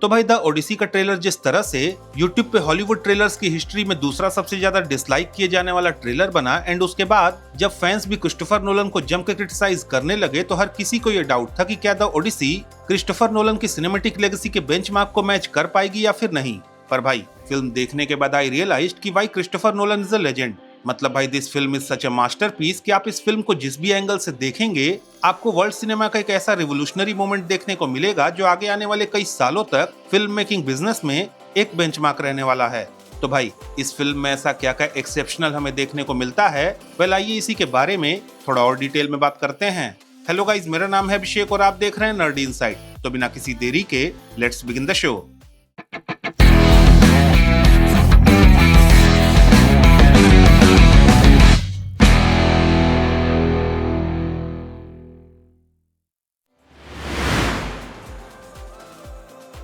तो भाई the Odyssey का ट्रेलर जिस तरह से यूट्यूब पे हॉलीवुड ट्रेलर्स की हिस्ट्री में दूसरा सबसे ज्यादा डिसलाइक किए जाने वाला ट्रेलर बना, एंड उसके बाद जब फैंस भी क्रिस्टोफर नोलन को जम के क्रिटिसाइज करने लगे, तो हर किसी को ये डाउट था कि क्या द ओडिसी क्रिस्टोफर नोलन की सिनेमैटिक लेगेसी के बेंचमार्क को मैच कर पाएगी या फिर नहीं। पर भाई फिल्म देखने के बाद आई रियलाइज्ड कि भाई Christopher Nolan is a legend. मतलब भाई this film is such a masterpiece कि आप इस फिल्म को जिस भी एंगल से देखेंगे, आपको वर्ल्ड सिनेमा का एक ऐसा रिवोल्यूशनरी मोमेंट देखने को मिलेगा जो आगे आने वाले कई सालों तक फिल्म मेकिंग बिजनेस में एक बेंचमार्क रहने वाला है। तो भाई इस फिल्म में ऐसा क्या क्या एक्सेप्शनल हमें देखने को मिलता है, वेल आइए इसी के बारे में थोड़ा और डिटेल में बात करते हैं। हेलो गाइज, मेरा नाम है अभिषेक और आप देख रहे हैं नर्डी इनसाइट। तो बिना किसी देरी के लेट्स बिगिन द शो।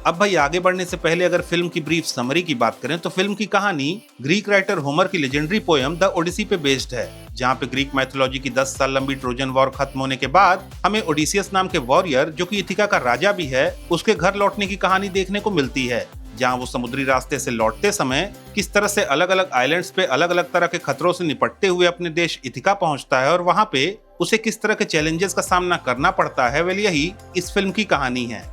अब भाई आगे बढ़ने से पहले अगर फिल्म की ब्रीफ समरी की बात करें तो फिल्म की कहानी ग्रीक राइटर होमर की लेजेंडरी पोयम द ओडिसी पे बेस्ड है, जहाँ पे ग्रीक मैथोलॉजी की 10 साल लंबी ट्रोजन वॉर खत्म होने के बाद हमें ओडिसियस नाम के वॉरियर, जो कि इथिका का राजा भी है, उसके घर लौटने की कहानी देखने को मिलती है, जहाँ वो समुद्री रास्ते से लौटते समय किस तरह से अलग अलग आइलैंड्स पे अलग अलग तरह के खतरों से निपटते हुए अपने देश इथिका पहुंचता है और वहाँ पे उसे किस तरह के चैलेंजेस का सामना करना पड़ता है। वेल यही इस फिल्म की कहानी है।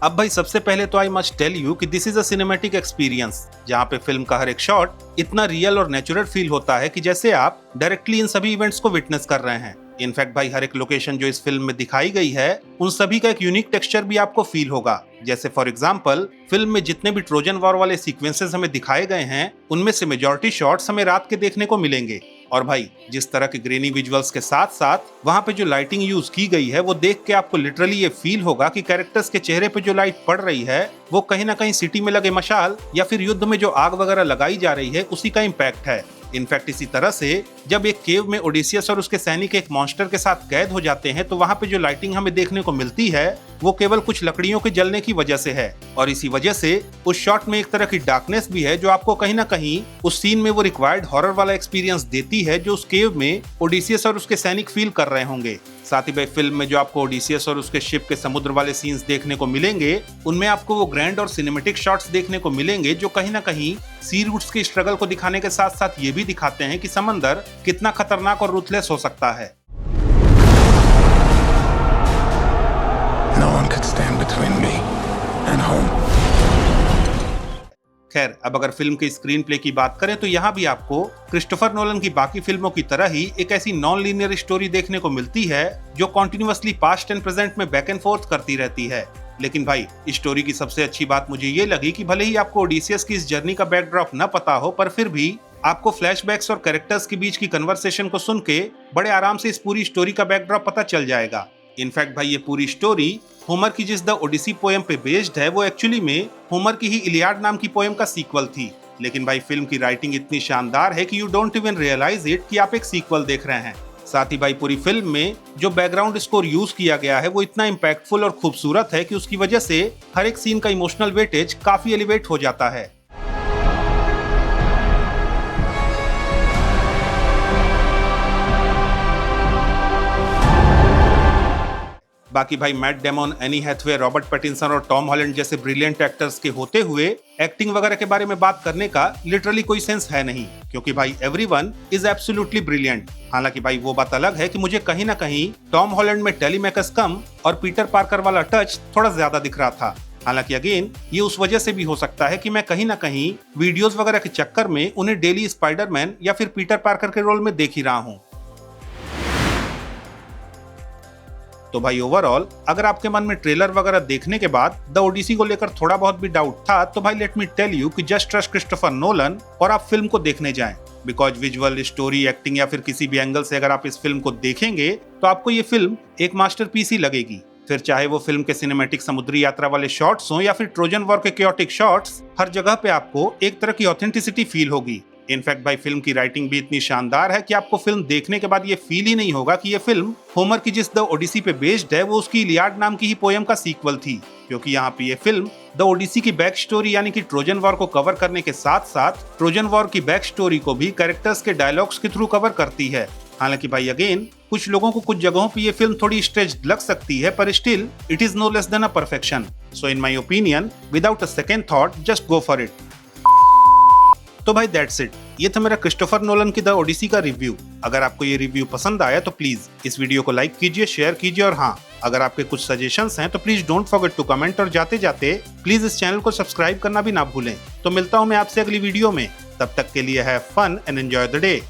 अब भाई सबसे पहले तो आई मस्ट टेल यू कि this is a cinematic experience, जहाँ पे फिल्म का हर एक शॉट इतना रियल और नेचुरल फील होता है कि जैसे आप डायरेक्टली इन सभी इवेंट्स को विटनेस कर रहे हैं। इनफैक्ट भाई हर एक लोकेशन जो इस फिल्म में दिखाई गई है, उन सभी का एक यूनिक टेक्सचर भी आपको फील होगा। जैसे फॉर एग्जांपल फिल्म में जितने भी ट्रोजन वॉर वाले सीक्वेंसेस हमें दिखाए गए हैं, उनमें से मेजॉरिटी शॉट्स हमें रात के देखने को मिलेंगे। और भाई जिस तरह के ग्रेनी विजुअल्स के साथ साथ वहाँ पे जो लाइटिंग यूज की गई है, वो देख के आपको लिटरली ये फील होगा कि कैरेक्टर्स के चेहरे पे जो लाइट पड़ रही है वो कहीं ना कहीं सिटी में लगे मशाल या फिर युद्ध में जो आग वगैरह लगाई जा रही है उसी का इम्पैक्ट है। इनफैक्ट इसी तरह से जब एक केव में ओडिसियस और उसके सैनिक एक मॉन्स्टर के साथ कैद हो जाते हैं, तो वहाँ पे जो लाइटिंग हमें देखने को मिलती है वो केवल कुछ लकड़ियों के जलने की वजह से है, और इसी वजह से उस शॉट में एक तरह की डार्कनेस भी है जो आपको कहीं ना कहीं उस सीन में वो रिक्वायर्ड हॉरर वाला एक्सपीरियंस देती है जो उस केव में ओडिसियस और उसके सैनिक फील कर रहे होंगे। साथ ही भाई फिल्म में जो आपको ओडिसियस और उसके शिप के समुद्र वाले सीन्स देखने को मिलेंगे, उनमें आपको वो ग्रैंड और सिनेमेटिक शॉट्स देखने को मिलेंगे जो कहीं ना कहीं सी रूट्स के स्ट्रगल को दिखाने के साथ साथ ये भी दिखाते हैं कि समंदर कितना खतरनाक और रूथलेस हो सकता है। No one could stand between me and home. खैर अब अगर फिल्म के स्क्रीन प्ले की बात करें तो यहाँ भी आपको क्रिस्टोफर नोलन की बाकी फिल्मों की तरह ही एक ऐसी नॉन लीनियर स्टोरी देखने को मिलती है जो कॉन्टिन्यूअसली पास्ट एंड प्रेजेंट में बैक एंड फोर्थ करती रहती है। लेकिन भाई इस स्टोरी की सबसे अच्छी बात मुझे ये लगी कि भले ही आपको ओडिसियस की इस जर्नी का बैकड्रॉप न पता हो, पर फिर भी आपको फ्लैशबैक्स और कैरेक्टर्स के बीच की कन्वर्सेशन को सुन के बड़े आराम से इस पूरी स्टोरी का बैकड्रॉप पता चल जाएगा। इनफैक्ट भाई ये पूरी स्टोरी होमर की जिस द ओडिसी पोएम पे बेस्ड है, वो एक्चुअली में होमर की ही इलियाड नाम की पोएम का सीक्वल थी। लेकिन भाई फिल्म की राइटिंग इतनी शानदार है कि you don't even realize it कि आप एक सीक्वल देख रहे हैं। साथ ही भाई पूरी फिल्म में जो बैकग्राउंड स्कोर यूज किया गया है वो इतना इम्पैक्टफुल और खूबसूरत है कि उसकी वजह से हर एक सीन का इमोशनल वेटेज काफी एलिवेट हो जाता है। बाकी भाई Matt Damon, Anne Hathaway, Robert Pattinson और टॉम हॉलैंड जैसे ब्रिलियंट एक्टर्स के होते हुए एक्टिंग वगैरह के बारे में बात करने का लिटरली कोई सेंस है नहीं, क्योंकि भाई एवरीवन इज एब्सोल्युटली ब्रिलियंट। हालांकि भाई वो बात अलग है कि मुझे कहीं ना कहीं टॉम हॉलैंड में टेलीमैकस कम और पीटर पार्कर वाला टच थोड़ा ज्यादा दिख रहा था। हालांकि अगेन ये उस वजह से भी हो सकता है कि मैं कहीं ना कहीं वीडियोस वगैरह के चक्कर में उन्हें डेली स्पाइडरमैन या फिर पीटर पार्कर के रोल में देख ही रहा हूँ। तो भाई ओवरऑल अगर आपके मन में ट्रेलर वगैरह देखने के बाद द ओडिसी को लेकर थोड़ा बहुत भी डाउट था, तो भाई लेट मी टेल यू कि जस्ट ट्रस्ट क्रिस्टोफर नोलन और आप फिल्म को देखने जाएं, बिकॉज विजुअल, स्टोरी, एक्टिंग या फिर किसी भी एंगल से अगर आप इस फिल्म को देखेंगे तो आपको ये फिल्म एक मास्टरपीस ही लगेगी। फिर चाहे वो फिल्म के सिनेमैटिक समुद्री यात्रा वाले शॉट्स हो या फिर ट्रोजन वॉर के क्योटिक शॉट्स, हर जगह पे आपको एक तरह की ऑथेंटिसिटी फील होगी। इनफैक्ट भाई फिल्म की राइटिंग भी इतनी शानदार है कि आपको फिल्म देखने के बाद ये फील ही नहीं होगा कि ये फिल्म होमर की जिस द ओडिसी पे बेस्ड है वो उसकी इलियाड नाम की ही पोएम का सीक्वल थी, क्योंकि यहाँ पे ये फिल्म द ओडिसी की बैक स्टोरी यानी कि ट्रोजन वॉर को कवर करने के साथ साथ ट्रोजन वॉर की बैक स्टोरी को भी कैरेक्टर्स के डायलॉग्स के थ्रू कवर करती है। हालांकि भाई अगेन कुछ लोगों को कुछ जगहों पे ये फिल्म थोड़ी स्ट्रेच्ड लग सकती है, पर still it is no less than a perfection. So in my opinion without a second thought just go for it. तो भाई दैट्स इट, ये था मेरा क्रिस्टोफर नोलन की द ओडिसी का रिव्यू। अगर आपको ये रिव्यू पसंद आया तो प्लीज इस वीडियो को लाइक कीजिए, शेयर कीजिए, और हाँ, अगर आपके कुछ सजेशंस हैं तो please don't forget to comment, और जाते जाते प्लीज इस चैनल को सब्सक्राइब करना भी ना भूलें। तो मिलता हूं मैं आपसे अगली वीडियो में, तब तक के लिए have fun and enjoy the day.